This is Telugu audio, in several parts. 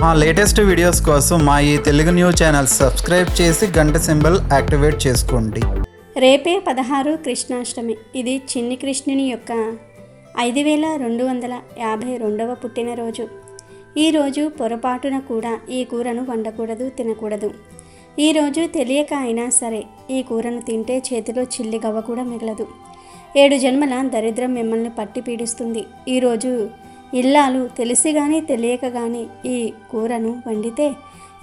మా లేటెస్ట్ వీడియోస్ కోసం మా ఈ తెలుగు న్యూస్ ఛానల్ సబ్స్క్రైబ్ చేసి గంట సింబల్ యాక్టివేట్ చేసుకోండి. రేపే 16 కృష్ణాష్టమి. ఇది చిన్ని కృష్ణుని యొక్క 5252వ పుట్టినరోజు. ఈరోజు పొరపాటున కూడా ఈ కూరను వండకూడదు, తినకూడదు. ఈరోజు తెలియక అయినా సరే ఈ కూరను తింటే చేతిలో చిల్లి గవ్వ కూడా మిగలదు. 7 జన్మల దరిద్రం మిమ్మల్ని పట్టి పీడిస్తుంది. ఈరోజు ఇల్లాలు తెలిసి కానీ తెలియక కానీ ఈ కూరను వండితే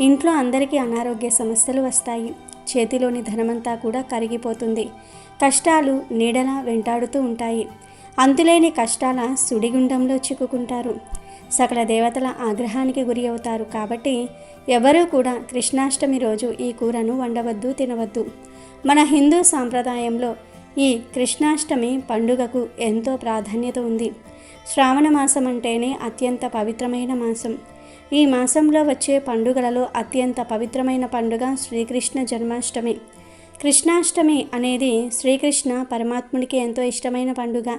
ఇంట్లో అందరికీ అనారోగ్య సమస్యలు వస్తాయి. చేతిలోని ధనమంతా కూడా కరిగిపోతుంది. కష్టాలు నీడలా వెంటాడుతూ ఉంటాయి. అంతులేని కష్టాల సుడిగుండంలో చిక్కుకుంటారు. సకల దేవతల ఆగ్రహానికి గురి అవుతారు. కాబట్టి ఎవరూ కూడా కృష్ణాష్టమి రోజు ఈ కూరను వండవద్దు, తినవద్దు. మన హిందూ సాంప్రదాయంలో ఈ కృష్ణాష్టమి పండుగకు ఎంతో ప్రాధాన్యత ఉంది. శ్రావణ మాసం అంటేనే అత్యంత పవిత్రమైన మాసం. ఈ మాసంలో వచ్చే పండుగలలో అత్యంత పవిత్రమైన పండుగ శ్రీకృష్ణ జన్మాష్టమి. కృష్ణాష్టమి అనేది శ్రీకృష్ణ పరమాత్ముడికి ఎంతో ఇష్టమైన పండుగ.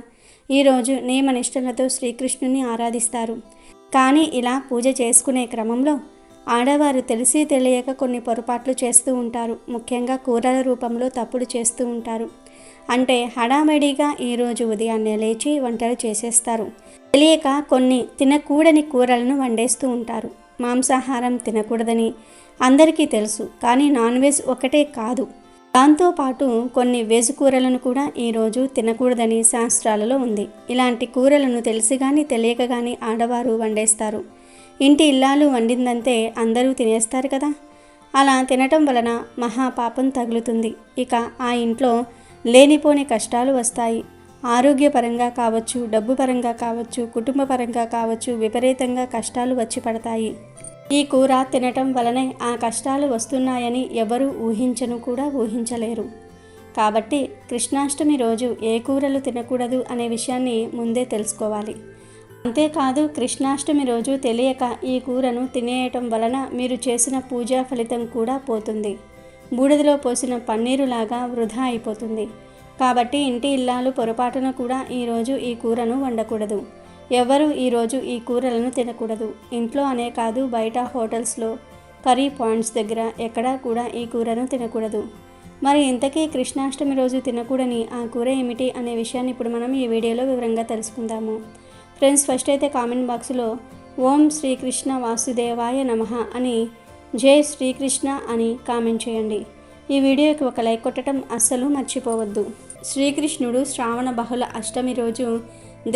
ఈరోజు నియమనిష్టలతో శ్రీకృష్ణుని ఆరాధిస్తారు. కానీ ఇలా పూజ చేసుకునే క్రమంలో ఆడవారు తెలిసి తెలియక కొన్ని పొరపాట్లు చేస్తూ ఉంటారు. ముఖ్యంగా కూరల రూపంలో తప్పులు చేస్తూ ఉంటారు. అంటే హడావిడిగా ఈరోజు ఉదయాన్నే లేచి వంటలు చేసేస్తారు. తెలియక కొన్ని తినకూడని కూరలను వండేస్తూ ఉంటారు. మాంసాహారం తినకూడదని అందరికీ తెలుసు. కానీ నాన్ వెజ్ ఒకటే కాదు, దాంతోపాటు కొన్ని వెజ్ కూరలను కూడా ఈరోజు తినకూడదని శాస్త్రాలలో ఉంది. ఇలాంటి కూరలను తెలిసి కానీ తెలియక కానీ ఆడవారు వండేస్తారు. ఇంటి ఇల్లాలు వండిందంతే అందరూ తినేస్తారు కదా. అలా తినటం వలన మహాపాపం తగులుతుంది. ఇక ఆ ఇంట్లో లేనిపోని కష్టాలు వస్తాయి. ఆరోగ్యపరంగా కావచ్చు, డబ్బు పరంగా కావచ్చు, కుటుంబ పరంగా కావచ్చు, విపరీతంగా కష్టాలు వచ్చి పడతాయి. ఈ కూర తినటం వలనే ఆ కష్టాలు వస్తున్నాయని ఎవరూ ఊహించలేరు. కాబట్టి కృష్ణాష్టమి రోజు ఏ కూరలు తినకూడదు అనే విషయాన్ని ముందే తెలుసుకోవాలి. అంతేకాదు, కృష్ణాష్టమి రోజు తెలియక ఈ కూరను తినేయటం వలన మీరు చేసిన పూజా ఫలితం కూడా పోతుంది. బూడిదలో పోసిన పన్నీరులాగా వృధా అయిపోతుంది. కాబట్టి ఇంటి ఇల్లాలు పొరపాటున కూడా ఈరోజు ఈ కూరను వండకూడదు. ఎవరు ఈరోజు ఈ కూరలను తినకూడదు. ఇంట్లో అనే కాదు, బయట హోటల్స్లో, కర్రీ పాయింట్స్ దగ్గర ఎక్కడా కూడా ఈ కూరను తినకూడదు. మరి ఇంతకీ కృష్ణాష్టమి రోజు తినకూడని ఆ కూర ఏమిటి అనే విషయాన్ని ఇప్పుడు మనం ఈ వీడియోలో వివరంగా తెలుసుకుందాము. ఫ్రెండ్స్, ఫస్ట్ అయితే కామెంట్ బాక్స్లో ఓం శ్రీకృష్ణ వాసుదేవాయ నమః అని, జై శ్రీకృష్ణ అని కామెంట్ చేయండి. ఈ వీడియోకి ఒక లైక్ కొట్టడం అస్సలు మర్చిపోవద్దు. శ్రీకృష్ణుడు శ్రావణ బహుళ అష్టమి రోజు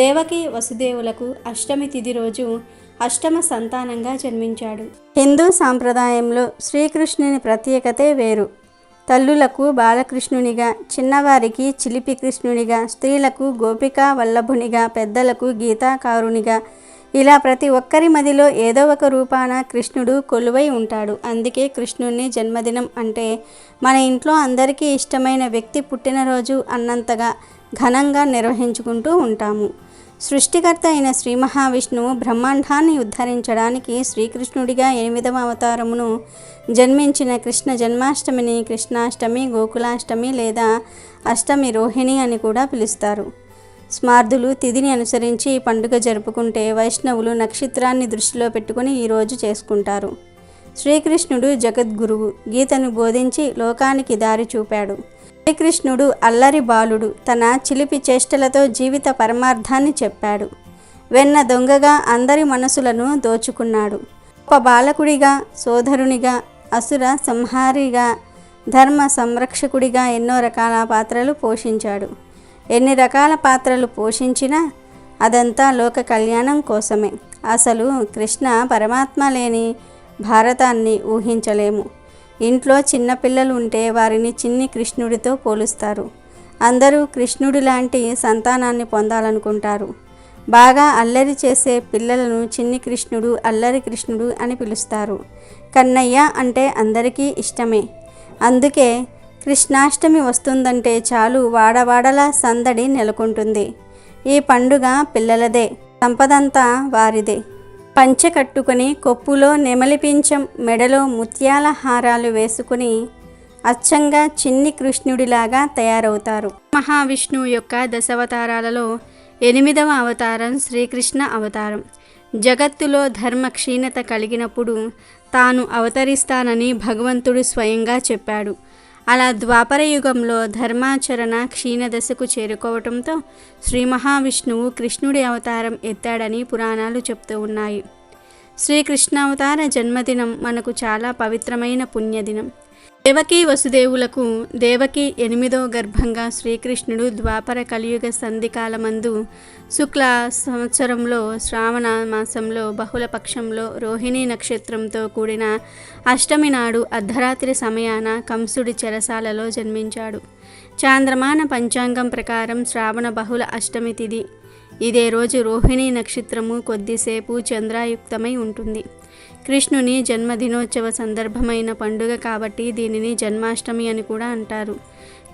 దేవకి వసుదేవులకు అష్టమి తిథి రోజు అష్టమ సంతానంగా జన్మించాడు. హిందూ సాంప్రదాయంలో శ్రీకృష్ణుని ప్రత్యేకతే వేరు. తల్లులకు బాలకృష్ణునిగా, చిన్నవారికి చిలిపి కృష్ణునిగా, స్త్రీలకు గోపికా వల్లభునిగా, పెద్దలకు గీతాకారునిగా, ఇలా ప్రతి ఒక్కరి మదిలో ఏదో ఒక రూపాన కృష్ణుడు కొలువై ఉంటాడు. అందుకే కృష్ణుని జన్మదినం అంటే మన ఇంట్లో అందరికీ ఇష్టమైన వ్యక్తి పుట్టినరోజు అన్నంతగా ఘనంగా నిర్వహించుకుంటూ ఉంటాము. సృష్టికర్త అయిన శ్రీ మహావిష్ణువు బ్రహ్మాండాన్ని ఉద్ధరించడానికి శ్రీకృష్ణుడిగా 8వ అవతారమును జన్మించిన కృష్ణ జన్మాష్టమిని కృష్ణాష్టమి, గోకులాష్టమి లేదా అష్టమి రోహిణి అని కూడా పిలుస్తారు. స్మార్తులు తిథిని అనుసరించి ఈ పండుగ జరుపుకుంటే వైష్ణవులు నక్షత్రాన్ని దృష్టిలో పెట్టుకుని ఈరోజు చేసుకుంటారు. శ్రీకృష్ణుడు జగద్గురువు. గీతను బోధించి లోకానికి దారి చూపాడు. శ్రీకృష్ణుడు అల్లరి బాలుడు. తన చిలిపి చేష్టలతో జీవిత పరమార్థాన్ని చెప్పాడు. వెన్న దొంగగా అందరి మనసులను దోచుకున్నాడు. ఒక బాలకుడిగా, సోదరునిగా, అసుర సంహారిగా, ధర్మ సంరక్షకుడిగా ఎన్నో రకాల పాత్రలు పోషించాడు. ఎన్ని రకాల పాత్రలు పోషించినా అదంతా లోక కళ్యాణం కోసమే. అసలు కృష్ణ పరమాత్మ లేని భారతాన్ని ఊహించలేము. ఇంట్లో చిన్నపిల్లలు ఉంటే వారిని చిన్ని కృష్ణుడితో పోలుస్తారు. అందరూ కృష్ణుడి లాంటి సంతానాన్ని పొందాలనుకుంటారు. బాగా అల్లరి చేసే పిల్లలను చిన్ని కృష్ణుడు, అల్లరి కృష్ణుడు అని పిలుస్తారు. కన్నయ్య అంటే అందరికీ ఇష్టమే. అందుకే కృష్ణాష్టమి వస్తుందంటే చాలు వాడవాడలా సందడి నెలకొంటుంది. ఈ పండుగ పిల్లలదే, సంపదంతా వారిదే. పంచె కట్టుకుని కొప్పులో నెమలి పింఛం, మెడలో ముత్యాల హారాలు వేసుకుని అచ్చంగా చిన్ని కృష్ణుడిలాగా తయారవుతారు. మహావిష్ణువు యొక్క దశావతారాలలో 8వ అవతారం శ్రీకృష్ణ అవతారం. జగత్తులో ధర్మ క్షీణత కలిగినప్పుడు తాను అవతరిస్తానని భగవంతుడు స్వయంగా చెప్పాడు. అలా ద్వాపర యుగంలో ధర్మాచరణ క్షీణదశకు చేరుకోవటంతో శ్రీ మహావిష్ణువు కృష్ణుడి అవతారం ఎత్తాడని పురాణాలు చెప్తూ ఉన్నాయి. శ్రీకృష్ణావతార జన్మదినం మనకు చాలా పవిత్రమైన పుణ్యదినం. దేవకీ వసుదేవులకు దేవకి 8వ గర్భంగా శ్రీకృష్ణుడు ద్వాపర కలియుగ సంధికాలమందు శుక్ల సంవత్సరంలో శ్రావణ మాసంలో బహుళపక్షంలో రోహిణీ నక్షత్రంతో కూడిన అష్టమి నాడు అర్ధరాత్రి సమయాన కంసుడి చెరసాలలో జన్మించాడు. చాంద్రమాన పంచాంగం ప్రకారం శ్రావణ బహుళ అష్టమి తిథి. ఇదే రోజు రోహిణీ నక్షత్రము కొద్దిసేపు చంద్రాయుక్తమై ఉంటుంది. కృష్ణుని జన్మదినోత్సవ సందర్భమైన పండుగ కాబట్టి దీనిని జన్మాష్టమి అని కూడా అంటారు.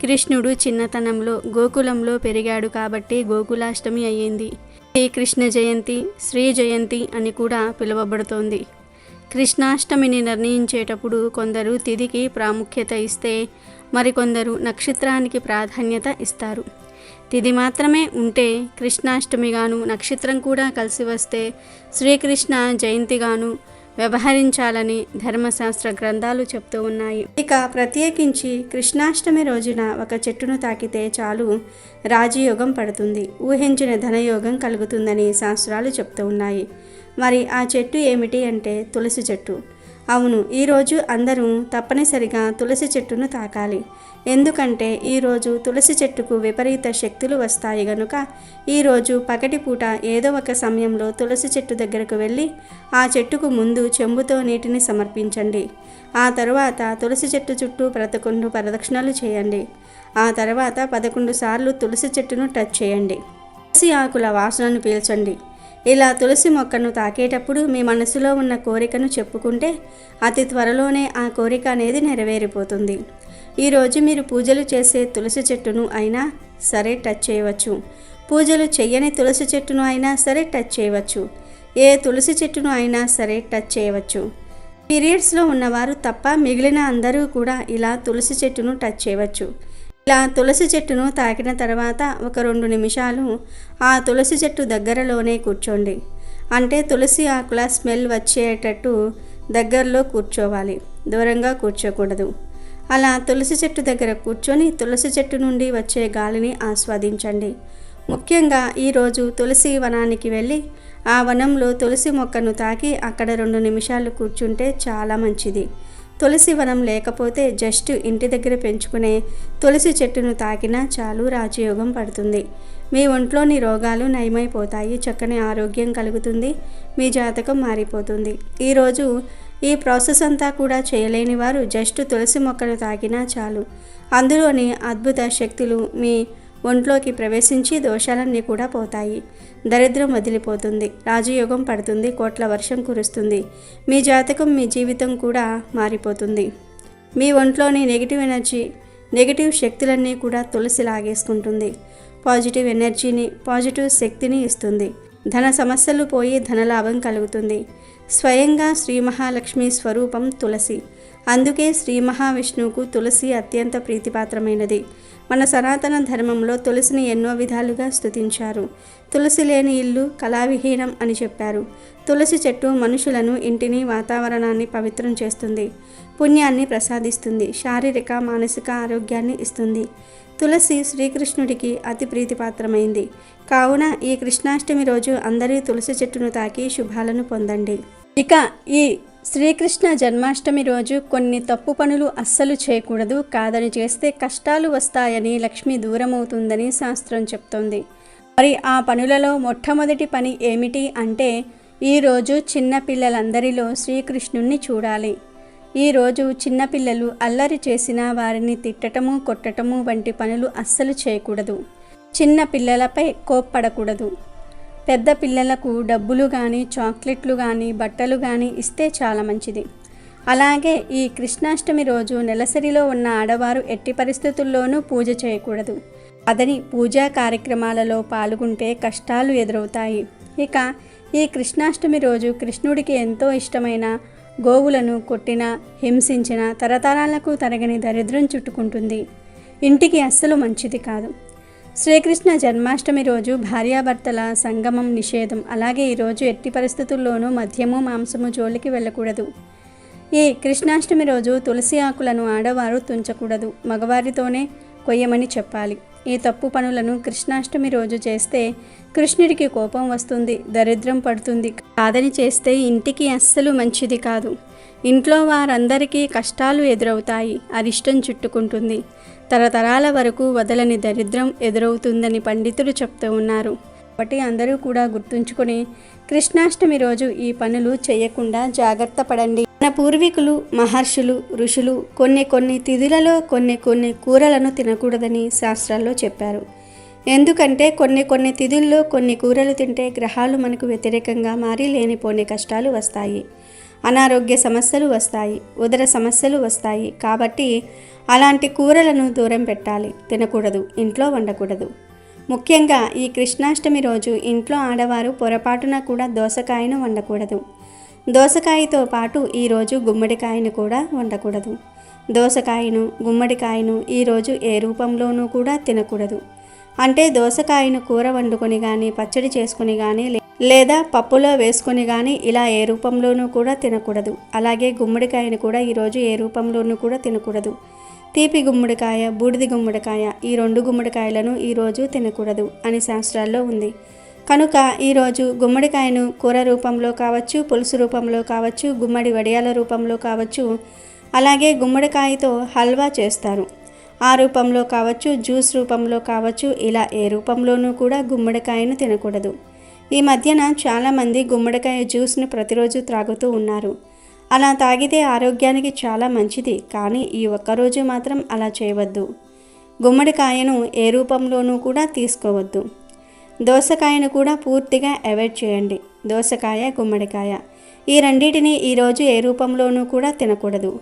కృష్ణుడు చిన్నతనంలో గోకులంలో పెరిగాడు కాబట్టి గోకులాష్టమి అయ్యింది. ఈ కృష్ణ జయంతి, శ్రీ జయంతి అని కూడా పిలువబడుతోంది. కృష్ణాష్టమిని నిర్ణయించేటప్పుడు కొందరు తిథికి ప్రాముఖ్యత ఇస్తే మరికొందరు నక్షత్రానికి ప్రాధాన్యత ఇస్తారు. తిథి మాత్రమే ఉంటే కృష్ణాష్టమిగాను, నక్షత్రం కూడా కలిసి వస్తే శ్రీకృష్ణ జయంతిగాను వ్యవహరించాలని ధర్మశాస్త్ర గ్రంథాలు చెప్తూ ఉన్నాయి. ఇక ప్రత్యేకించి కృష్ణాష్టమి రోజున ఒక చెట్టును తాకితే చాలు రాజయోగం పడుతుంది, ఊహించిన ధనయోగం కలుగుతుందని శాస్త్రాలు చెప్తూ ఉన్నాయి. మరి ఆ చెట్టు ఏమిటి అంటే తులసి చెట్టు. అవును, ఈరోజు అందరూ తప్పనిసరిగా తులసి చెట్టును తాకాలి. ఎందుకంటే ఈరోజు తులసి చెట్టుకు విపరీత శక్తులు వస్తాయి గనుక ఈరోజు పగటిపూట ఏదో ఒక సమయంలో తులసి చెట్టు దగ్గరకు వెళ్ళి ఆ చెట్టుకు ముందు చెంబుతో నీటిని సమర్పించండి. ఆ తరువాత తులసి చెట్టు చుట్టూ 11 ప్రదక్షిణలు చేయండి. ఆ తర్వాత 11 సార్లు తులసి చెట్టును టచ్ చేయండి. తులసి ఆకుల వాసనను పీల్చండి. ఇలా తులసి మొక్కను తాకేటప్పుడు మీ మనసులో ఉన్న కోరికను చెప్పుకుంటే అతి త్వరలోనే ఆ కోరిక అనేది నెరవేరిపోతుంది. ఈరోజు మీరు పూజలు చేసే తులసి చెట్టును అయినా సరే టచ్ చేయవచ్చు. పూజలు చెయ్యని తులసి చెట్టును అయినా సరే టచ్ చేయవచ్చు. ఏ తులసి చెట్టును అయినా సరే టచ్ చేయవచ్చు. పీరియడ్స్లో ఉన్నవారు తప్ప మిగిలిన అందరూ కూడా ఇలా తులసి చెట్టును టచ్ చేయవచ్చు. ఇలా తులసి చెట్టును తాకిన తర్వాత ఒక 2 నిమిషాలు ఆ తులసి చెట్టు దగ్గరలోనే కూర్చోండి. అంటే తులసి ఆకుల స్మెల్ వచ్చేటట్టు దగ్గరలో కూర్చోవాలి, దూరంగా కూర్చోకూడదు. అలా తులసి చెట్టు దగ్గర కూర్చొని తులసి చెట్టు నుండి వచ్చే గాలిని ఆస్వాదించండి. ముఖ్యంగా ఈరోజు తులసి వనానికి వెళ్ళి ఆ వనంలో తులసి మొక్కను తాకి అక్కడ 2 నిమిషాలు కూర్చుంటే చాలా మంచిది. తులసి వనం లేకపోతే జస్ట్ ఇంటి దగ్గర పెంచుకునే తులసి చెట్టును తాకినా చాలు రాజయోగం పడుతుంది. మీ ఒంట్లోని రోగాలు నయమైపోతాయి, చక్కని ఆరోగ్యం కలుగుతుంది, మీ జాతకం మారిపోతుంది. ఈరోజు ఈ ప్రాసెస్ అంతా కూడా చేయలేని వారు జస్ట్ తులసి మొక్కను తాకినా చాలు. అందులోని అద్భుత శక్తులు మీ ఒంట్లోకి ప్రవేశించి దోషాలన్నీ కూడా పోతాయి. దరిద్రం వదిలిపోతుంది, రాజయోగం పడుతుంది, కోట్ల వర్షం కురుస్తుంది. మీ జాతకం, మీ జీవితం కూడా మారిపోతుంది. మీ ఒంట్లోని నెగిటివ్ ఎనర్జీ, నెగిటివ్ శక్తులన్నీ కూడా తులసి లాగేసుకుంటుంది. పాజిటివ్ ఎనర్జీని, పాజిటివ్ శక్తిని ఇస్తుంది. ధన సమస్యలు పోయి ధనలాభం కలుగుతుంది. స్వయంగా శ్రీ మహాలక్ష్మి స్వరూపం తులసి. అందుకే శ్రీ మహావిష్ణువుకు తులసి అత్యంత ప్రీతిపాత్రమైనది. మన సనాతన ధర్మంలో తులసిని ఎన్నో విధాలుగా స్తుతించారు. తులసి లేని ఇల్లు కళావిహీనం అని చెప్పారు. తులసి చెట్టు మనుషులను, ఇంటిని, వాతావరణాన్ని పవిత్రం చేస్తుంది, పుణ్యాన్ని ప్రసాదిస్తుంది, శారీరక మానసిక ఆరోగ్యాన్ని ఇస్తుంది. తులసి శ్రీకృష్ణుడికి అతి ప్రీతిపాత్రమైంది. కావున ఈ కృష్ణాష్టమి రోజు అందరూ తులసి చెట్టును తాకి శుభాలను పొందండి. ఇక ఈ శ్రీకృష్ణ జన్మాష్టమి రోజు కొన్ని తప్పు పనులు అస్సలు చేయకూడదు. కాదని చేస్తే కష్టాలు వస్తాయని, లక్ష్మి దూరమవుతుందని శాస్త్రం చెప్తోంది. మరి ఆ పనులలో మొట్టమొదటి పని ఏమిటి అంటే ఈరోజు చిన్నపిల్లలందరిలో శ్రీకృష్ణుణ్ణి చూడాలి. ఈరోజు చిన్నపిల్లలు అల్లరి చేసినా వారిని తిట్టటము, కొట్టటము వంటి పనులు అస్సలు చేయకూడదు. చిన్న పిల్లలపై కోప్పడకూడదు. పెద్ద పిల్లలకు డబ్బులు కానీ, చాక్లెట్లు కానీ, బట్టలు కానీ ఇస్తే చాలా మంచిది. అలాగే ఈ కృష్ణాష్టమి రోజు నెలసరిలో ఉన్న ఆడవారు ఎట్టి పరిస్థితుల్లోనూ పూజ చేయకూడదు. అదని పూజా కార్యక్రమాలలో పాల్గొంటే కష్టాలు ఎదురవుతాయి. ఇక ఈ కృష్ణాష్టమి రోజు కృష్ణుడికి ఎంతో ఇష్టమైన గోవులను కొట్టిన, హింసించిన తరతరాలకు తరగని దరిద్రం చుట్టుకుంటుంది. ఇంటికి అస్సలు మంచిది కాదు. శ్రీకృష్ణ జన్మాష్టమి రోజు భార్యాభర్తల సంగమం నిషేధం. అలాగే ఈరోజు ఎట్టి పరిస్థితుల్లోనూ మద్యము మాంసము జోలికి వెళ్ళకూడదు. ఈ కృష్ణాష్టమి రోజు తులసి ఆకులను ఆడవారు తుంచకూడదు, మగవారితోనే కొయ్యమని చెప్పాలి. ఈ తప్పు పనులను కృష్ణాష్టమి రోజు చేస్తే కృష్ణుడికి కోపం వస్తుంది, దరిద్రం పడుతుంది. కాదని చేస్తే ఇంటికి అస్సలు మంచిది కాదు. ఇంట్లో వారందరికీ కష్టాలు ఎదురవుతాయి, అరిష్టం చుట్టుకుంటుంది, తరతరాల వరకు వదలని దరిద్రం ఎదురవుతుందని పండితులు చెప్తూ ఉన్నారు. కాబట్టి అందరూ కూడా గుర్తుంచుకొని కృష్ణాష్టమి రోజు ఈ పనులు చేయకుండా జాగ్రత్త పడండి. మన పూర్వీకులు, మహర్షులు, ఋషులు కొన్ని తిథులలో కొన్ని కూరలను తినకూడదని శాస్త్రాల్లో చెప్పారు. ఎందుకంటే కొన్ని తిథుల్లో కొన్ని కూరలు తింటే గ్రహాలు మనకు వ్యతిరేకంగా మారి లేనిపోని కష్టాలు వస్తాయి, అనారోగ్య సమస్యలు వస్తాయి, ఉదర సమస్యలు వస్తాయి. కాబట్టి అలాంటి కూరలను దూరం పెట్టాలి, తినకూడదు, ఇంట్లో వండకూడదు. ముఖ్యంగా ఈ కృష్ణాష్టమి రోజు ఇంట్లో ఆడవారు పొరపాటున కూడా దోసకాయను వండకూడదు. దోసకాయతో పాటు ఈరోజు గుమ్మడికాయను కూడా వండకూడదు. దోసకాయను, గుమ్మడికాయను ఈరోజు ఏ రూపంలోనూ కూడా తినకూడదు. అంటే దోసకాయను కూర వండుకొని కానీ, పచ్చడి చేసుకొని కానీ, లేదా పప్పులో వేసుకొని కానీ ఇలా ఏ రూపంలోనూ కూడా తినకూడదు. అలాగే గుమ్మడికాయను కూడా ఈరోజు ఏ రూపంలోనూ కూడా తినకూడదు. తీపి గుమ్మడికాయ, బూడిది గుమ్మడికాయ, ఈ 2 గుమ్మడికాయలను ఈరోజు తినకూడదు అని శాస్త్రాల్లో ఉంది. కనుక ఈరోజు గుమ్మడికాయను కూర రూపంలో కావచ్చు, పులుసు రూపంలో కావచ్చు, గుమ్మడి వడియాల రూపంలో కావచ్చు, అలాగే గుమ్మడికాయతో హల్వా చేస్తారు, ఆ రూపంలో కావచ్చు, జ్యూస్ రూపంలో కావచ్చు, ఇలా ఏ రూపంలోనూ కూడా గుమ్మడికాయను తినకూడదు. ఈ మధ్యన చాలామంది గుమ్మడికాయ జ్యూస్ని ప్రతిరోజు త్రాగుతూ ఉన్నారు. అలా తాగితే ఆరోగ్యానికి చాలా మంచిది, కానీ ఈ ఒక్కరోజు మాత్రం అలా చేయవద్దు. గుమ్మడికాయను ఏ రూపంలోనూ కూడా తీసుకోవద్దు. దోసకాయను కూడా పూర్తిగా అవాయిడ్ చేయండి. దోసకాయ, గుమ్మడికాయ ఈ రెండింటిని ఈరోజు ఏ రూపంలోనూ కూడా తినకూడదు.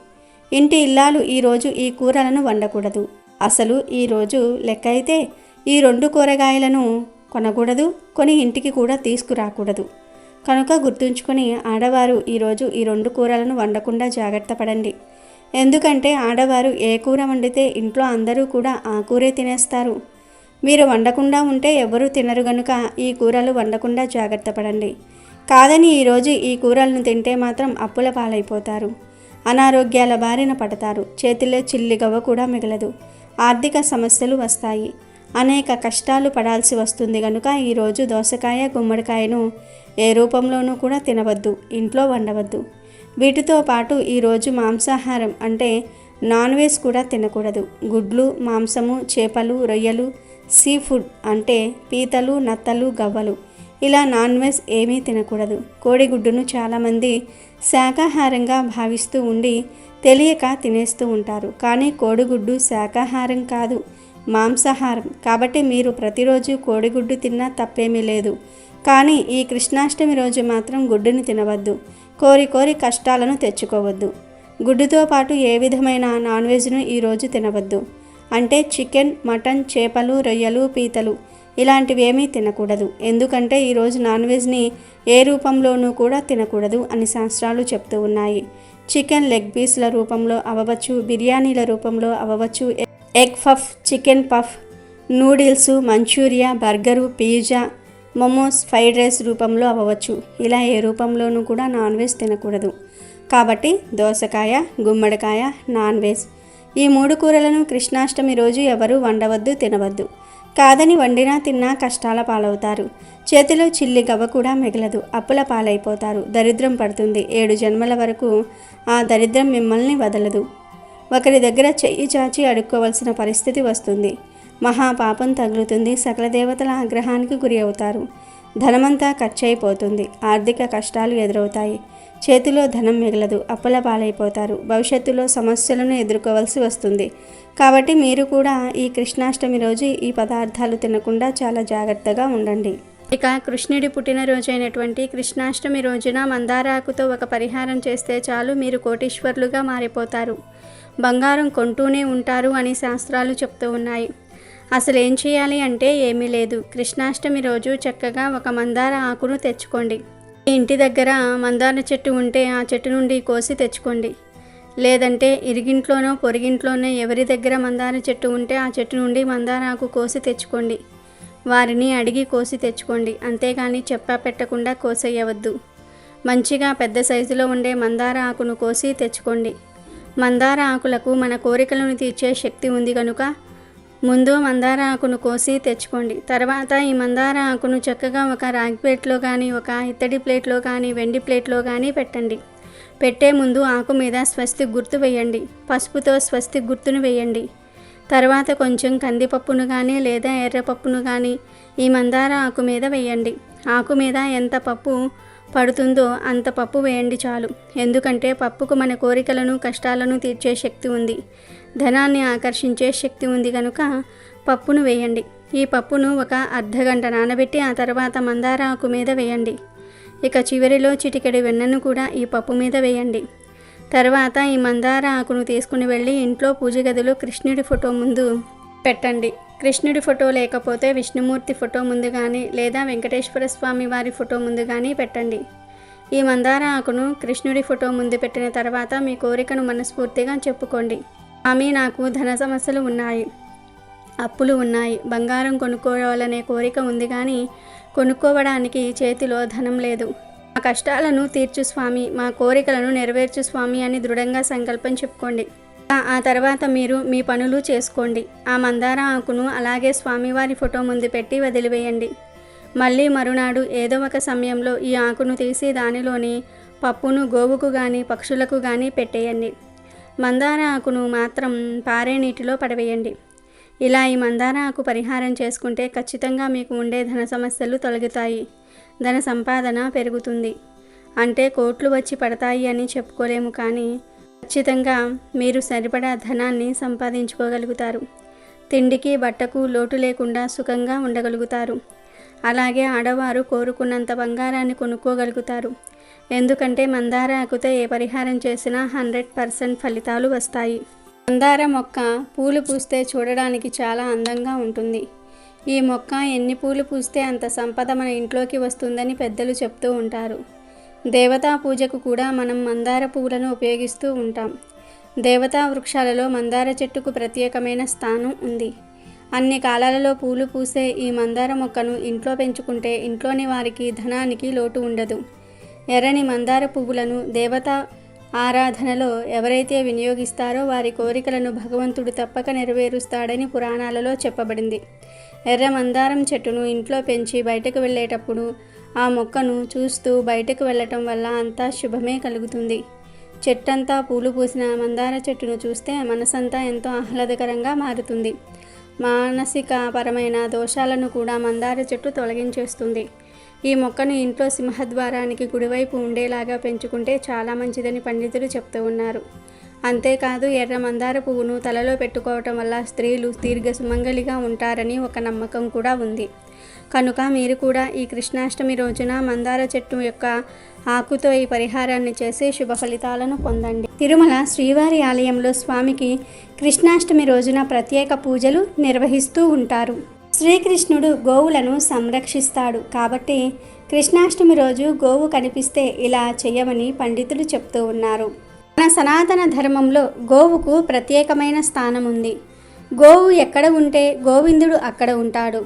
ఇంటి ఇల్లాలు ఈరోజు ఈ కూరలను వండకూడదు. అసలు ఈరోజు లెక్క అయితే ఈ 2 కూరగాయలను కొనకూడదు, కొని ఇంటికి కూడా తీసుకురాకూడదు. కనుక గుర్తుంచుకొని ఆడవారు ఈరోజు ఈ 2 కూరలను వండకుండా జాగ్రత్త పడండి. ఎందుకంటే ఆడవారు ఏ కూర వండితే ఇంట్లో అందరూ కూడా ఆ కూరే తినేస్తారు. మీరు వండకుండా ఉంటే ఎవరూ తినరు గనుక ఈ కూరలు వండకుండా జాగ్రత్త పడండి. కాదని ఈరోజు ఈ కూరలను తింటే మాత్రం అప్పుల పాలైపోతారు, అనారోగ్యాల బారిన పడతారు, చేతిలో చిల్లిగవ్వ కూడా మిగలదు, ఆర్థిక సమస్యలు వస్తాయి, అనేక కష్టాలు పడాల్సి వస్తుంది. కనుక ఈరోజు దోసకాయ, గుమ్మడికాయను ఏ రూపంలోనూ కూడా తినవద్దు, ఇంట్లో వండవద్దు. వీటితో పాటు ఈరోజు మాంసాహారం అంటే నాన్ వెజ్ కూడా తినకూడదు. గుడ్లు, మాంసము, చేపలు, రొయ్యలు, సీ ఫుడ్ అంటే పీతలు, నత్తలు, గవ్వలు ఇలా నాన్ వెజ్ ఏమీ తినకూడదు. కోడిగుడ్డును చాలామంది శాకాహారంగా భావిస్తూ ఉండి తెలియక తినేస్తూ ఉంటారు. కానీ కోడిగుడ్డు శాకాహారం కాదు, మాంసాహారం. కాబట్టి మీరు ప్రతిరోజు కోడిగుడ్డు తిన్నా తప్పేమీ లేదు. కానీ ఈ కృష్ణాష్టమి రోజు మాత్రం గుడ్డుని తినవద్దు. కోరి కష్టాలను తెచ్చుకోవద్దు. గుడ్డుతో పాటు ఏ విధమైన నాన్ వెజ్ను ఈరోజు తినవద్దు. అంటే చికెన్, మటన్, చేపలు, రొయ్యలు, పీతలు ఇలాంటివి ఏమీ తినకూడదు. ఎందుకంటే ఈరోజు నాన్ వెజ్ని ఏ రూపంలోనూ కూడా తినకూడదు అని శాస్త్రాలు చెప్తూ ఉన్నాయి. చికెన్ లెగ్ పీస్ల రూపంలో అవ్వచ్చు, బిర్యానీల రూపంలో అవ్వచ్చు, egg puff, chicken puff, noodles, manchuria, burger, pizza, momos, fried rice రూపంలో అవ్వచ్చు. ఇలా ఏ రూపంలోనూ కూడా నాన్ వెజ్ తినకూడదు. కాబట్టి దోసకాయ, గుమ్మడికాయ నాన్ వెజ్, ఈ 3 కూరలను కృష్ణాష్టమి రోజు ఎవరు వండవద్దు, తినవద్దు. కాదని వండినా తిన్నా కష్టాల పాలవుతారు, చేతిలో చిల్లి గవ్వ కూడా మిగలదు, అప్పుల పాలైపోతారు, దరిద్రం పడుతుంది. 7 జన్మల వరకు ఆ దరిద్రం మిమ్మల్ని వదలదు. ఒకరి దగ్గర చెయ్యి చాచి అడుక్కోవలసిన పరిస్థితి వస్తుంది, మహాపాపం తగులుతుంది, సకల దేవతల ఆగ్రహానికి గురి అవుతారు, ధనమంతా ఖర్చయిపోతుంది, ఆర్థిక కష్టాలు ఎదురవుతాయి, చేతిలో ధనం మిగలదు, అప్పుల పాలైపోతారు, భవిష్యత్తులో సమస్యలను ఎదుర్కోవాల్సి వస్తుంది. కాబట్టి మీరు కూడా ఈ కృష్ణాష్టమి రోజు ఈ పదార్థాలు తినకుండా చాలా జాగ్రత్తగా ఉండండి. ఇక కృష్ణుడి పుట్టినరోజు అయినటువంటి కృష్ణాష్టమి రోజున మందారాకుతో ఒక పరిహారం చేస్తే చాలు, మీరు కోటీశ్వరులుగా మారిపోతారు, బంగారం కొంటూనే ఉంటారు అని శాస్త్రాలు చెప్తూ ఉన్నాయి. అసలు ఏం చేయాలి అంటే ఏమీ లేదు. కృష్ణాష్టమి రోజు చక్కగా ఒక మందార ఆకును తెచ్చుకోండి. ఇంటి దగ్గర మందార చెట్టు ఉంటే ఆ చెట్టు నుండి కోసి తెచ్చుకోండి. లేదంటే ఇరిగింట్లోనో పొరిగింట్లోనో ఎవరి దగ్గర మందార చెట్టు ఉంటే ఆ చెట్టు నుండి మందార ఆకు కోసి తెచ్చుకోండి. వారిని అడిగి కోసి తెచ్చుకోండి. అంతేగాని చెప్పా పెట్టకుండా కోసేయవద్దు. మంచిగా పెద్ద సైజులో ఉండే మందార ఆకును కోసి తెచ్చుకోండి. మందార ఆకులకు మన కోరికలను తీర్చే శక్తి ఉంది కనుక ముందు మందార ఆకును కోసి తెచ్చుకోండి. తర్వాత ఈ మందార ఆకును చక్కగా ఒక రాగి ప్లేట్లో కానీ, ఒక ఇత్తడి ప్లేట్లో కానీ, వెండి ప్లేట్లో కానీ పెట్టండి. పెట్టే ముందు ఆకు మీద స్వస్తిక్ గుర్తు వేయండి. పసుపుతో స్వస్తిక్ గుర్తును వేయండి. తర్వాత కొంచెం కందిపప్పును కానీ లేదా ఎర్రపప్పును కానీ ఈ మందార ఆకు మీద వేయండి. ఆకు మీద ఎంత పప్పు పడుతుందో అంత పప్పు వేయండి చాలు. ఎందుకంటే పప్పుకు మన కోరికలను కష్టాలను తీర్చే శక్తి ఉంది, ధనాన్ని ఆకర్షించే శక్తి ఉంది కనుక పప్పును వేయండి. ఈ పప్పును ఒక అర్ధగంట నానబెట్టి ఆ తర్వాత మందార ఆకు మీద వేయండి. ఇక చివరిలో చిటికెడు వెన్నను కూడా ఈ పప్పు మీద వేయండి. తర్వాత ఈ మందార ఆకును తీసుకుని వెళ్ళి ఇంట్లో పూజ గదిలో కృష్ణుడి ఫోటో ముందు పెట్టండి. కృష్ణుడి ఫోటో లేకపోతే విష్ణుమూర్తి ఫోటో ముందు కానీ లేదా వెంకటేశ్వర స్వామి వారి ఫోటో ముందు కానీ పెట్టండి. ఈ మందార ఆకును కృష్ణుడి ఫోటో ముందు పెట్టిన తర్వాత మీ కోరికను మనస్ఫూర్తిగా చెప్పుకోండి. స్వామి, నాకు ధన సమస్యలు ఉన్నాయి, అప్పులు ఉన్నాయి, బంగారం కొనుక్కోవాలనే కోరిక ఉంది కానీ కొనుక్కోవడానికి చేతిలో ధనం లేదు. మా కష్టాలను తీర్చు స్వామి, మా కోరికలను నెరవేర్చు స్వామి అని దృఢంగా సంకల్పం చెప్పుకోండి. ఆ తర్వాత మీరు మీ పనులు చేసుకోండి. ఆ మందార ఆకును అలాగే స్వామివారి ఫోటో ముందు పెట్టి వదిలివేయండి. మళ్ళీ మరునాడు ఏదో ఒక సమయంలో ఈ ఆకును తీసి దానిలోని పప్పును గోవుకు కానీ పక్షులకు కానీ పెట్టేయండి. మందార ఆకును మాత్రం పారే నీటిలో పడవేయండి. ఇలా ఈ మందార ఆకు పరిహారం చేసుకుంటే ఖచ్చితంగా మీకు ఉండే ధన సమస్యలు తొలగుతాయి, ధన సంపాదన పెరుగుతుంది. అంటే కోట్లు వచ్చి పడతాయి అని చెప్పుకోలేము కానీ ఖచ్చితంగా మీరు సరిపడా ధనాన్ని సంపాదించుకోగలుగుతారు. తిండికి బట్టకు లోటు లేకుండా సుఖంగా ఉండగలుగుతారు. అలాగే ఆడవారు కోరుకున్నంత బంగారాన్ని కొనుక్కోగలుగుతారు. ఎందుకంటే మందార ఆకుతో ఏ పరిహారం చేసినా 100% ఫలితాలు వస్తాయి. మందార మొక్క పూలు పూస్తే చూడడానికి చాలా అందంగా ఉంటుంది. ఈ మొక్క ఎన్ని పూలు పూస్తే అంత సంపద మన ఇంట్లోకి వస్తుందని పెద్దలు చెప్తూ ఉంటారు. దేవతా పూజకు కూడా మనం మందార పువ్వులను ఉపయోగిస్తూ ఉంటాం. దేవతా వృక్షాలలో మందార చెట్టుకు ప్రత్యేకమైన స్థానం ఉంది. అన్ని కాలాలలో పూలు పూసే ఈ మందార మొక్కను ఇంట్లో పెంచుకుంటే ఇంట్లోని వారికి ధనానికి లోటు ఉండదు. ఎర్రని మందార పువ్వులను దేవతా ఆరాధనలో ఎవరైతే వినియోగిస్తారో వారి కోరికలను భగవంతుడు తప్పక నెరవేరుస్తాడని పురాణాలలో చెప్పబడింది. ఎర్ర మందారం చెట్టును ఇంట్లో పెంచి బయటకు వెళ్ళేటప్పుడు ఆ మొక్కను చూస్తూ బయటకు వెళ్ళటం వల్ల అంతా శుభమే కలుగుతుంది. చెట్టంతా పూలు పూసిన మందార చెట్టును చూస్తే మనసంతా ఎంతో ఆహ్లాదకరంగా మారుతుంది. మానసిక పరమైన దోషాలను కూడా మందార చెట్టు తొలగించేస్తుంది. ఈ మొక్కను ఇంట్లో సింహద్వారానికి కుడివైపు ఉండేలాగా పెంచుకుంటే చాలా మంచిదని పండితులు చెప్తూ ఉన్నారు. అంతేకాదు ఎర్ర మందార పువ్వును తలలో పెట్టుకోవటం వల్ల స్త్రీలు దీర్ఘ సుమంగలిగా ఉంటారని ఒక నమ్మకం కూడా ఉంది. కనుక మీరు కూడా ఈ కృష్ణాష్టమి రోజున మందార చెట్టు యొక్క ఆకుతో ఈ పరిహారాన్ని చేసి శుభ ఫలితాలను పొందండి. తిరుమల శ్రీవారి ఆలయంలో స్వామికి కృష్ణాష్టమి రోజున ప్రత్యేక పూజలు నిర్వహిస్తూ ఉంటారు. శ్రీకృష్ణుడు గోవులను సంరక్షిస్తాడు కాబట్టి కృష్ణాష్టమి రోజు గోవు కనిపిస్తే ఇలా చేయమని పండితులు చెప్తూ ఉన్నారు. మన సనాతన ధర్మంలో గోవుకు ప్రత్యేకమైన స్థానం ఉంది. గోవు ఎక్కడ ఉంటే గోవిందుడు అక్కడ ఉంటాడు.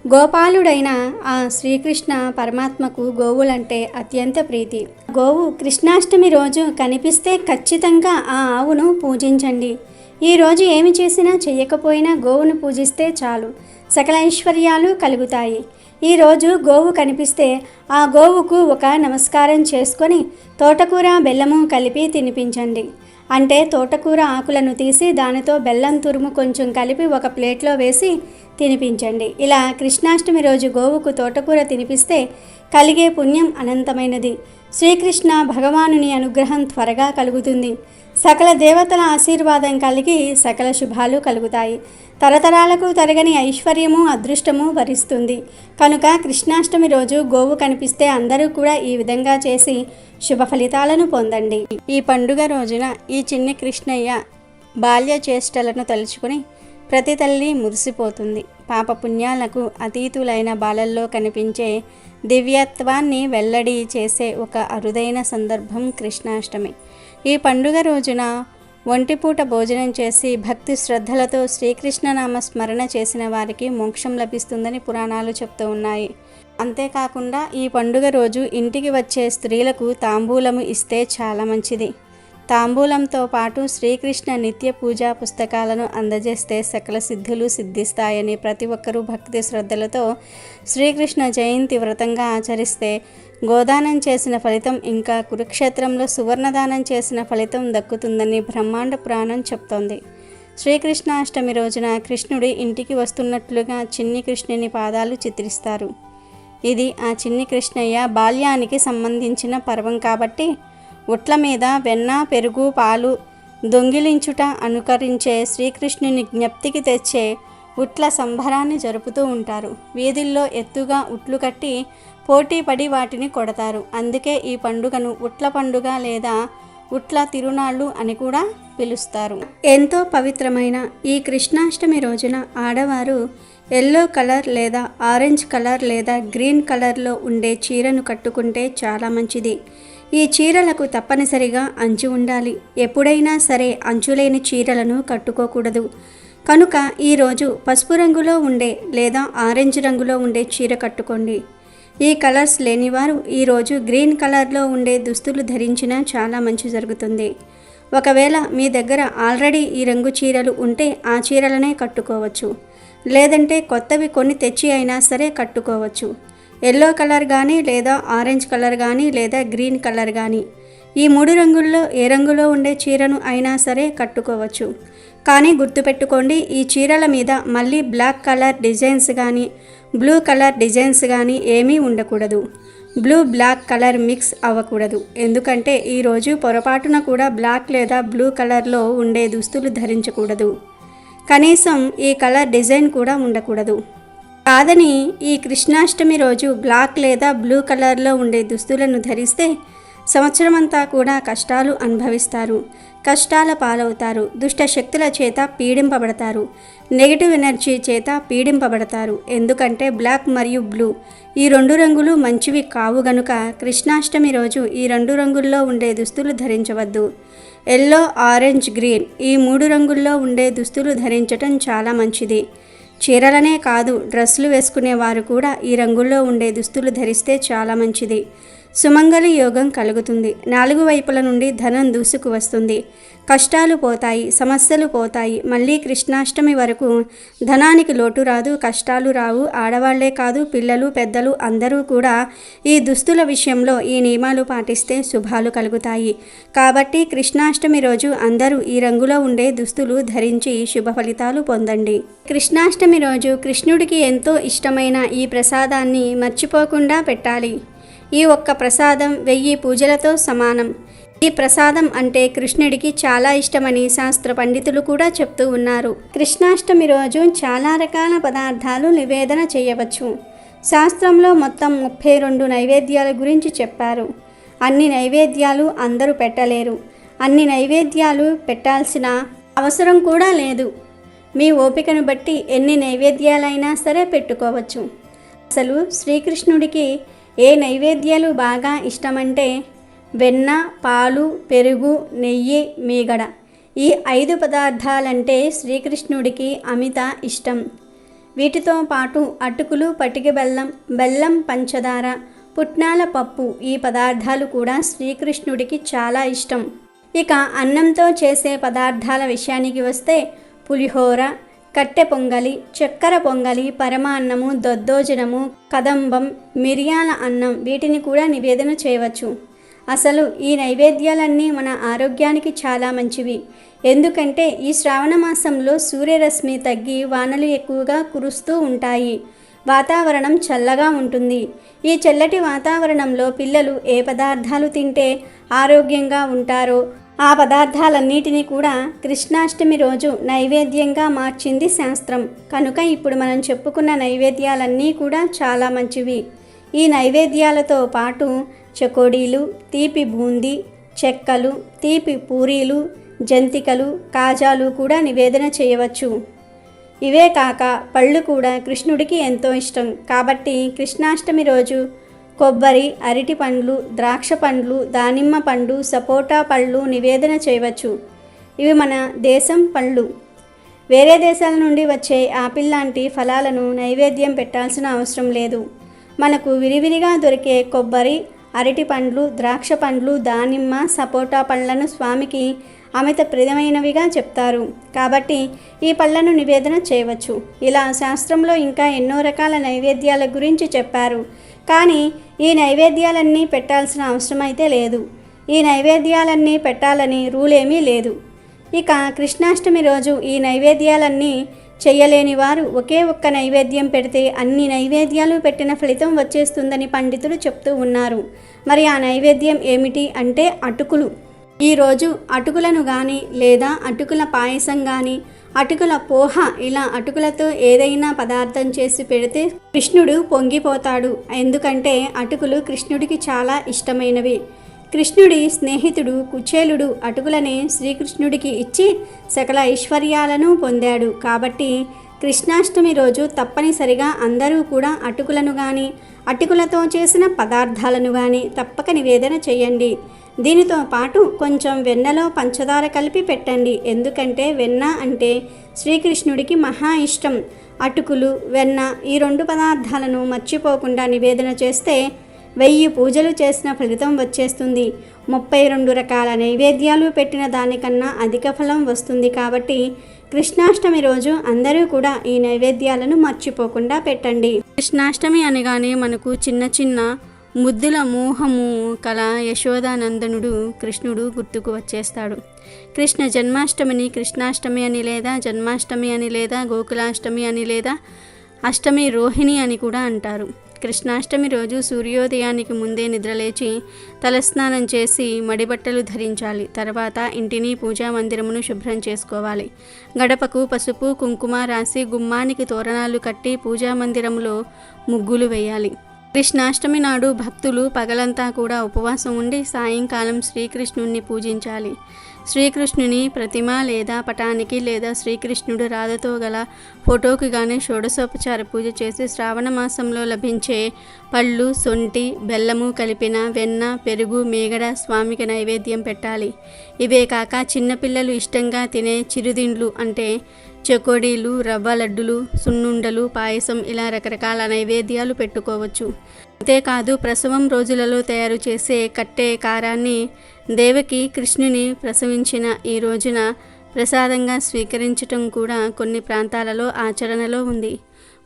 గోపాలుడైన ఆ శ్రీకృష్ణ పరమాత్మకు గోవులంటే అత్యంత ప్రీతి. గోవు కృష్ణాష్టమి రోజు కనిపిస్తే ఖచ్చితంగా ఆ ఆవును పూజించండి. ఈరోజు ఏమి చేసినా చేయకపోయినా గోవును పూజిస్తే చాలు, సకల ఐశ్వర్యాలు కలుగుతాయి. ఈరోజు గోవు కనిపిస్తే ఆ గోవుకు ఒక నమస్కారం చేసుకొని తోటకూర బెల్లము కలిపి తినిపించండి. అంటే తోటకూర ఆకులను తీసి దానితో బెల్లం తురుము కొంచెం కలిపి ఒక ప్లేట్లో వేసి తినిపించండి. ఇలా కృష్ణాష్టమి రోజు గోవుకు తోటకూర తినిపిస్తే కలిగే పుణ్యం అనంతమైనది. శ్రీకృష్ణ భగవానుని అనుగ్రహం త్వరగా కలుగుతుంది. సకల దేవతల ఆశీర్వాదం కలిగి సకల శుభాలు కలుగుతాయి. తరతరాలకు తరగని ఐశ్వర్యము అదృష్టము వరిస్తుంది. కనుక కృష్ణాష్టమి రోజు గోవు కనిపిస్తే అందరూ కూడా ఈ విధంగా చేసి శుభ ఫలితాలను పొందండి. ఈ పండుగ రోజున ఈ చిన్ని కృష్ణయ్య బాల్య చేష్టలను తలుచుకుని ప్రతి తల్లి మురిసిపోతుంది. పాపపుణ్యాలకు అతీతులైన బాలల్లో కనిపించే దివ్యత్వాన్ని వెల్లడి చేసే ఒక అరుదైన సందర్భం కృష్ణాష్టమి. ఈ పండుగ రోజున ఒంటిపూట భోజనం చేసి భక్తి శ్రద్ధలతో శ్రీకృష్ణనామ స్మరణ చేసిన వారికి మోక్షం లభిస్తుందని పురాణాలు చెప్తూ ఉన్నాయి. అంతేకాకుండా ఈ పండుగ రోజు ఇంటికి వచ్చే స్త్రీలకు తాంబూలము ఇస్తే చాలా మంచిది. తాంబూలంతో పాటు శ్రీకృష్ణ నిత్య పూజా పుస్తకాలను అందజేస్తే సకల సిద్ధులు సిద్ధిస్తాయని ప్రతి ఒక్కరూ భక్తి శ్రద్ధలతో శ్రీకృష్ణ జయంతి వ్రతంగా ఆచరిస్తే గోదానం చేసిన ఫలితం, ఇంకా కురుక్షేత్రంలో సువర్ణదానం చేసిన ఫలితం దక్కుతుందని బ్రహ్మాండ పురాణం చెప్తోంది. శ్రీకృష్ణాష్టమి రోజున కృష్ణుడి ఇంటికి వస్తున్నట్లుగా చిన్ని కృష్ణుని పాదాలు చిత్రిస్తారు. ఇది ఆ చిన్ని కృష్ణయ్య బాల్యానికి సంబంధించిన పర్వం కాబట్టి ఉట్ల మీద వెన్న, పెరుగు, పాలు దొంగిలించుట అనుకరించే శ్రీకృష్ణుని జ్ఞప్తికి తెచ్చే ఉట్ల సంబరాన్ని జరుపుతూ ఉంటారు. వీధుల్లో ఎత్తుగా ఉట్లు కట్టి పోటీ పడి వాటిని కొడతారు. అందుకే ఈ పండుగను ఉట్ల పండుగ లేదా ఉట్ల తిరునాళ్ళు అని కూడా పిలుస్తారు. ఎంతో పవిత్రమైన ఈ కృష్ణాష్టమి రోజున ఆడవారు ఎల్లో కలర్ లేదా ఆరెంజ్ కలర్ లేదా గ్రీన్ కలర్లో ఉండే చీరను కట్టుకుంటే చాలా మంచిది. ఈ చీరలకు తప్పనిసరిగా అంచు ఉండాలి. ఎప్పుడైనా సరే అంచులేని చీరలను కట్టుకోకూడదు. కనుక ఈరోజు పసుపు రంగులో ఉండే లేదా ఆరెంజ్ రంగులో ఉండే చీర కట్టుకోండి. ఈ కలర్స్ లేనివారు ఈరోజు గ్రీన్ కలర్లో ఉండే దుస్తులు ధరించినా చాలా మంచి జరుగుతుంది. ఒకవేళ మీ దగ్గర ఆల్రెడీ ఈ రంగు చీరలు ఉంటే ఆ చీరలనే కట్టుకోవచ్చు. లేదంటే కొత్తవి కొన్ని తెచ్చి అయినా సరే కట్టుకోవచ్చు. ఎల్లో కలర్ కానీ లేదా ఆరెంజ్ కలర్ కానీ లేదా గ్రీన్ కలర్ కానీ ఈ 3 రంగుల్లో ఏ రంగులో ఉండే చీరను అయినా సరే కట్టుకోవచ్చు. కానీ గుర్తుపెట్టుకోండి, ఈ చీరల మీద మళ్ళీ బ్లాక్ కలర్ డిజైన్స్ కానీ బ్లూ కలర్ డిజైన్స్ కానీ ఏమీ ఉండకూడదు. బ్లూ బ్లాక్ కలర్ మిక్స్ అవ్వకూడదు. ఎందుకంటే ఈరోజు పొరపాటున కూడా బ్లాక్ లేదా బ్లూ కలర్లో ఉండే దుస్తులు ధరించకూడదు. కనీసం ఈ కలర్ డిజైన్ కూడా ఉండకూడదు. కాదని ఈ కృష్ణాష్టమి రోజు బ్లాక్ లేదా బ్లూ కలర్లో ఉండే దుస్తులను ధరిస్తే సంవత్సరమంతా కూడా కష్టాలు అనుభవిస్తారు, కష్టాల పాలవుతారు, దుష్ట శక్తుల చేత పీడింపబడతారు, నెగిటివ్ ఎనర్జీ చేత పీడింపబడతారు. ఎందుకంటే బ్లాక్ మరియు బ్లూ ఈ 2 రంగులు మంచివి కావు గనుక కృష్ణాష్టమి రోజు ఈ 2 రంగుల్లో ఉండే దుస్తులు ధరించవద్దు. ఎల్లో, ఆరెంజ్, గ్రీన్ ఈ 3 రంగుల్లో ఉండే దుస్తులు ధరించటం చాలా మంచిది. చీరలనే కాదు, డ్రెస్సులు వేసుకునే వారు కూడా ఈ రంగుల్లో ఉండే దుస్తులు ధరిస్తే చాలా మంచిది. సుమంగళి యోగం కలుగుతుంది. 4 వైపుల నుండి ధనం దూసుకు వస్తుంది. కష్టాలు పోతాయి, సమస్యలు పోతాయి. మళ్ళీ కృష్ణాష్టమి వరకు ధనానికి లోటు రాదు, కష్టాలు రావు. ఆడవాళ్లే కాదు, పిల్లలు, పెద్దలు అందరూ కూడా ఈ దుస్తుల విషయంలో ఈ నియమాలు పాటిస్తే శుభాలు కలుగుతాయి. కాబట్టి కృష్ణాష్టమి రోజు అందరూ ఈ రంగులో ఉండే దుస్తులు ధరించి శుభ ఫలితాలు పొందండి. కృష్ణాష్టమి రోజు కృష్ణుడికి ఎంతో ఇష్టమైన ఈ ప్రసాదాన్ని మర్చిపోకుండా పెట్టాలి. ఈ ఒక్క ప్రసాదం 1000 పూజలతో సమానం. ఈ ప్రసాదం అంటే కృష్ణుడికి చాలా ఇష్టమని శాస్త్ర పండితులు కూడా చెప్తూ ఉన్నారు. కృష్ణాష్టమి రోజు చాలా రకాల పదార్థాలు నివేదన చేయవచ్చు. శాస్త్రంలో మొత్తం 32 నైవేద్యాల గురించి చెప్పారు. అన్ని నైవేద్యాలు అందరూ పెట్టలేరు. అన్ని నైవేద్యాలు పెట్టాల్సిన అవసరం కూడా లేదు. మీ ఓపికను బట్టి ఎన్ని నైవేద్యాలైనా సరే పెట్టుకోవచ్చు. అసలు శ్రీకృష్ణుడికి ఏ నైవేద్యాలు బాగా ఇష్టమంటే వెన్న, పాలు, పెరుగు, నెయ్యి, మీగడ ఈ 5 పదార్థాలంటే శ్రీకృష్ణుడికి అమిత ఇష్టం. వీటితో పాటు అటుకులు, పటిక బెల్లం, బెల్లం, పంచదార, పుట్నాల పప్పు ఈ పదార్థాలు కూడా శ్రీకృష్ణుడికి చాలా ఇష్టం. ఇక అన్నంతో చేసే పదార్థాల విషయానికి వస్తే పులిహోర, కట్టె పొంగలి, చక్కెర పొంగలి, పరమాన్నము, దద్దోజనము, కదంబం, మిరియాల అన్నం వీటిని కూడా నివేదన చేయవచ్చు. అసలు ఈ నైవేద్యాలన్నీ మన ఆరోగ్యానికి చాలా మంచివి. ఎందుకంటే ఈ శ్రావణ మాసంలో సూర్యరశ్మి తగ్గి వానలు ఎక్కువగా కురుస్తూ ఉంటాయి. వాతావరణం చల్లగా ఉంటుంది. ఈ చల్లటి వాతావరణంలో పిల్లలు ఏ పదార్థాలు తింటే ఆరోగ్యంగా ఉంటారో ఆ పదార్థాలన్నిటినీ కూడా కృష్ణాష్టమి రోజు నైవేద్యంగా మార్చింది శాస్త్రం. కనుక ఇప్పుడు మనం చెప్పుకున్న నైవేద్యాలన్నీ కూడా చాలా మంచివి. ఈ నైవేద్యాలతో పాటు చకోడీలు, తీపి బూందీ, చెక్కలు, తీపి పూరీలు, జంతికలు, కాజాలు కూడా నివేదన చేయవచ్చు. ఇవే కాక పళ్ళు కూడా కృష్ణుడికి ఎంతో ఇష్టం. కాబట్టి కృష్ణాష్టమి రోజు కొబ్బరి, అరటి పండ్లు, ద్రాక్ష పండ్లు, దానిమ్మ పండు, సపోటా పళ్ళు నివేదన చేయవచ్చు. ఇవి మన దేశం పళ్ళు. వేరే దేశాల నుండి వచ్చే ఆపిల్ లాంటి ఫలాలను నైవేద్యం పెట్టాల్సిన అవసరం లేదు. మనకు విరివిరిగా దొరికే కొబ్బరి, అరటి పండ్లు, ద్రాక్ష పండ్లు, దానిమ్మ, సపోటా పండ్లను స్వామికి అమిత ప్రియమైనవిగా చెప్తారు. కాబట్టి ఈ పళ్ళను నివేదన చేయవచ్చు. ఇలా శాస్త్రంలో ఇంకా ఎన్నో రకాల నైవేద్యాల గురించి చెప్పారు. కానీ ఈ నైవేద్యాలన్నీ పెట్టాల్సిన అవసరం అయితే లేదు. ఈ నైవేద్యాలన్నీ పెట్టాలని రూల్ ఏమీ లేదు. ఇక కృష్ణాష్టమి రోజు ఈ నైవేద్యాలన్నీ చెయ్యలేని వారు ఒకే ఒక్క నైవేద్యం పెడితే అన్ని నైవేద్యాలు పెట్టిన ఫలితం వచ్చేస్తుందని పండితులు చెప్తూ ఉన్నారు. మరి ఆ నైవేద్యం ఏమిటి అంటే అటుకులు. ఈరోజు అటుకులను కానీ లేదా అటుకుల పాయసం కానీ, అటుకుల పోహ, ఇలా అటుకులతో ఏదైనా పదార్థం చేసి పెడితే కృష్ణుడు పొంగిపోతాడు. ఎందుకంటే అటుకులు కృష్ణుడికి చాలా ఇష్టమైనవి. కృష్ణుడి స్నేహితుడు కుచేలుడు అటుకులనే శ్రీకృష్ణుడికి ఇచ్చి సకల ఐశ్వర్యాలను పొందాడు. కాబట్టి కృష్ణాష్టమి రోజు తప్పనిసరిగా అందరూ కూడా అటుకులను కానీ, అటుకులతో చేసిన పదార్థాలను కానీ తప్పక నివేదన చేయండి. దీనితో పాటు కొంచెం వెన్నలో పంచదార కలిపి పెట్టండి. ఎందుకంటే వెన్న అంటే శ్రీకృష్ణుడికి మహా ఇష్టం. అటుకులు, వెన్న ఈ 2 పదార్థాలను మర్చిపోకుండా నివేదన చేస్తే 1000 పూజలు చేసిన ఫలితం వచ్చేస్తుంది. 32 రకాల నైవేద్యాలు పెట్టిన దానికన్నా అధిక ఫలం వస్తుంది. కాబట్టి కృష్ణాష్టమి రోజు అందరూ కూడా ఈ నైవేద్యాలను మర్చిపోకుండా పెట్టండి. కృష్ణాష్టమి అనగానే మనకు చిన్న చిన్న ముద్దుల మోహము కల యశోదానందనుడు కృష్ణుడు గుర్తుకు వచ్చేస్తాడు. కృష్ణ జన్మాష్టమిని కృష్ణాష్టమి అని, లేదా జన్మాష్టమి అని, లేదా గోకులాష్టమి అని, లేదా అష్టమి రోహిణి అని కూడా అంటారు. కృష్ణాష్టమి రోజు సూర్యోదయానికి ముందే నిద్రలేచి తలస్నానం చేసి మడిబట్టలు ధరించాలి. తర్వాత ఇంటిని, పూజా మందిరమును శుభ్రం చేసుకోవాలి. గడపకు పసుపు కుంకుమ రాసి గుమ్మానికి తోరణాలు కట్టి పూజా మందిరములో ముగ్గులు వేయాలి. కృష్ణాష్టమి నాడు భక్తులు పగలంతా కూడా ఉపవాసం ఉండి సాయంకాలం శ్రీకృష్ణుణ్ణి పూజించాలి. శ్రీకృష్ణుని ప్రతిమ లేదా పటానికి, లేదా శ్రీకృష్ణుడు రాధతో గల ఫోటోకి కానీ షోడశోపచార పూజ చేసి శ్రావణ మాసంలో లభించే పళ్ళు, సొంటి, బెల్లము కలిపిన వెన్న, పెరుగు, మీగడ స్వామికి నైవేద్యం పెట్టాలి. ఇవే కాక చిన్నపిల్లలు ఇష్టంగా తినే చిరుదిండ్లు అంటే చెకోడీలు, రవ్వ లడ్డులు, సున్నుండలు, పాయసం ఇలా రకరకాల నైవేద్యాలు పెట్టుకోవచ్చు. అంతేకాదు ప్రసవం రోజులలో తయారు చేసే కట్టె కారాన్ని దేవకి కృష్ణుని ప్రసవించిన ఈ రోజున ప్రసాదంగా స్వీకరించటం కూడా కొన్ని ప్రాంతాలలో ఆచరణలో ఉంది.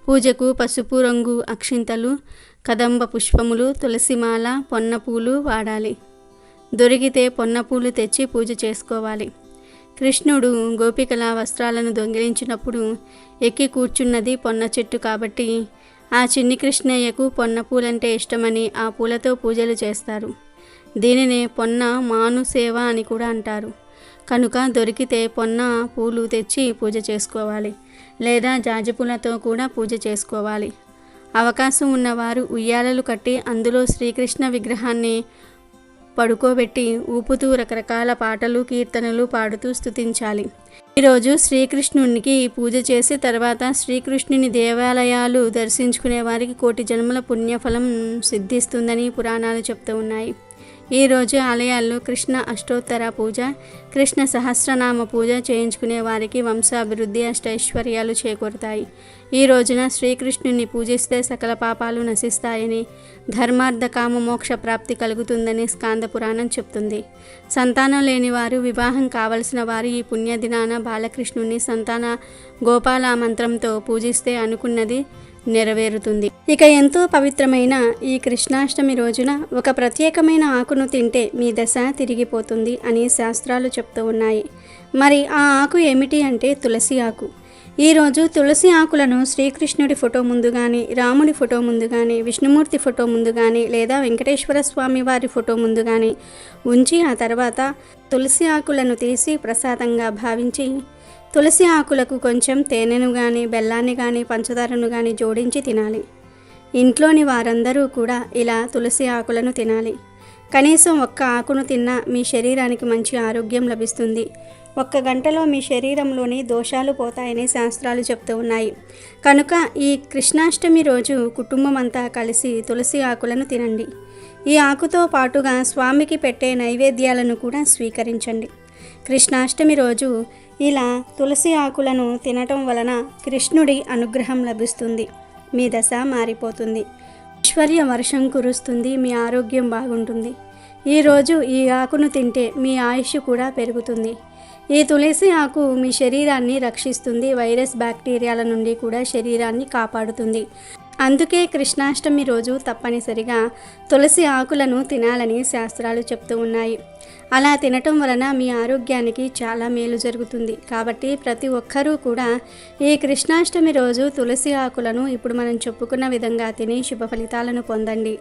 పూజకు పసుపు రంగు అక్షింతలు, కదంబ పుష్పములు, తులసిమాల, పొన్నపూలు వాడాలి. దొరికితే పొన్నపూలు తెచ్చి పూజ చేసుకోవాలి. కృష్ణుడు గోపికల వస్త్రాలను దొంగిలించినప్పుడు ఎక్కి కూర్చున్నది పొన్న చెట్టు కాబట్టి ఆ చిన్ని కృష్ణయ్యకు పొన్న పూలంటే ఇష్టమని ఆ పూలతో పూజలు చేస్తారు. దీనినే పొన్న మాను సేవ అని కూడా అంటారు. కనుక దొరికితే పొన్న పూలు తెచ్చి పూజ చేసుకోవాలి, లేదా జాజి పూలతో కూడా పూజ చేసుకోవాలి. అవకాశం ఉన్నవారు ఉయ్యాలలు కట్టి అందులో శ్రీకృష్ణ విగ్రహాన్ని పడుకోబెట్టి ఊపుతూ రకరకాల పాటలు, కీర్తనలు పాడుతూ స్తుతించాలి. ఈరోజు శ్రీకృష్ణునికి పూజ చేసి తర్వాత శ్రీకృష్ణుని దేవాలయాలు దర్శించుకునే వారికి 1,000,000 జన్మల పుణ్యఫలం సిద్ధిస్తుందని పురాణాలు చెప్తూ ఉన్నాయి. ఈరోజు ఆలయాల్లో కృష్ణ అష్టోత్తర పూజ, కృష్ణ సహస్రనామ పూజ చేయించుకునే వారికి వంశాభివృద్ధి, అష్టైశ్వర్యాలు చేకూరుతాయి. ఈ రోజున శ్రీకృష్ణుని పూజిస్తే సకల పాపాలు నశిస్తాయని, ధర్మార్థ కామ మోక్ష ప్రాప్తి కలుగుతుందని స్కాంద పురాణం చెప్తుంది. సంతానం లేని వారు, వివాహం కావలసిన వారు ఈ పుణ్యదినాన బాలకృష్ణుని సంతాన గోపాల మంత్రంతో పూజిస్తే అనుకున్నది నెరవేరుతుంది. ఇక ఎంతో పవిత్రమైన ఈ కృష్ణాష్టమి రోజున ఒక ప్రత్యేకమైన ఆకును తింటే మీ దశ తిరిగిపోతుంది అని శాస్త్రాలు చెప్తూ ఉన్నాయి. మరి ఆ ఆకు ఏమిటి అంటే తులసి ఆకు. ఈరోజు తులసి ఆకులను శ్రీకృష్ణుడి ఫోటో ముందు కానీ, రాముడి ఫోటో ముందు కానీ, విష్ణుమూర్తి ఫోటో ముందు కానీ, లేదా వెంకటేశ్వర స్వామి వారి ఫోటో ముందు కానీ ఉంచి ఆ తర్వాత తులసి ఆకులను తీసి ప్రసాదంగా భావించి తులసి ఆకులకు కొంచెం తేనెను కానీ, బెల్లాన్ని కానీ, పంచదారను కానీ జోడించి తినాలి. ఇంట్లోని వారందరూ కూడా ఇలా తులసి ఆకులను తినాలి. కనీసం ఒక్క ఆకును తిన్నా మీ శరీరానికి మంచి ఆరోగ్యం లభిస్తుంది. 1 గంటలో మీ శరీరంలోని దోషాలు పోతాయని శాస్త్రాలు చెప్తూ ఉన్నాయి. కనుక ఈ కృష్ణాష్టమి రోజు కుటుంబం అంతా కలిసి తులసి ఆకులను తినండి. ఈ ఆకుతో పాటుగా స్వామికి పెట్టే నైవేద్యాలను కూడా స్వీకరించండి. కృష్ణాష్టమి రోజు ఇలా తులసి ఆకులను తినటం వలన కృష్ణుడి అనుగ్రహం లభిస్తుంది, మీ దశ మారిపోతుంది, ఐశ్వర్య వర్షం కురుస్తుంది, మీ ఆరోగ్యం బాగుంటుంది. ఈరోజు ఈ ఆకును తింటే మీ ఆయుష్ కూడా పెరుగుతుంది. ఈ తులసి ఆకు మీ శరీరాన్ని రక్షిస్తుంది, వైరస్ బ్యాక్టీరియాల నుండి కూడా శరీరాన్ని కాపాడుతుంది. అందుకే కృష్ణాష్టమి రోజు తప్పనిసరిగా తులసి ఆకులను తినాలని శాస్త్రాలు చెప్తూ ఉన్నాయి. అలా తినటం వలన మీ ఆరోగ్యానికి చాలా మేలు జరుగుతుంది. కాబట్టి ప్రతి ఒక్కరూ కూడా ఈ కృష్ణాష్టమి రోజు తులసి ఆకులను ఇప్పుడు మనం చెప్పుకున్న విధంగా తిని శుభ ఫలితాలను పొందండి,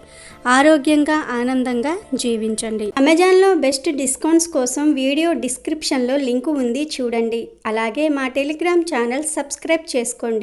ఆరోగ్యంగా ఆనందంగా జీవించండి. అమెజాన్లో బెస్ట్ డిస్కౌంట్స్ కోసం వీడియో డిస్క్రిప్షన్లో లింకు ఉంది, చూడండి. అలాగే మా టెలిగ్రామ్ ఛానల్ సబ్స్క్రైబ్ చేసుకోండి.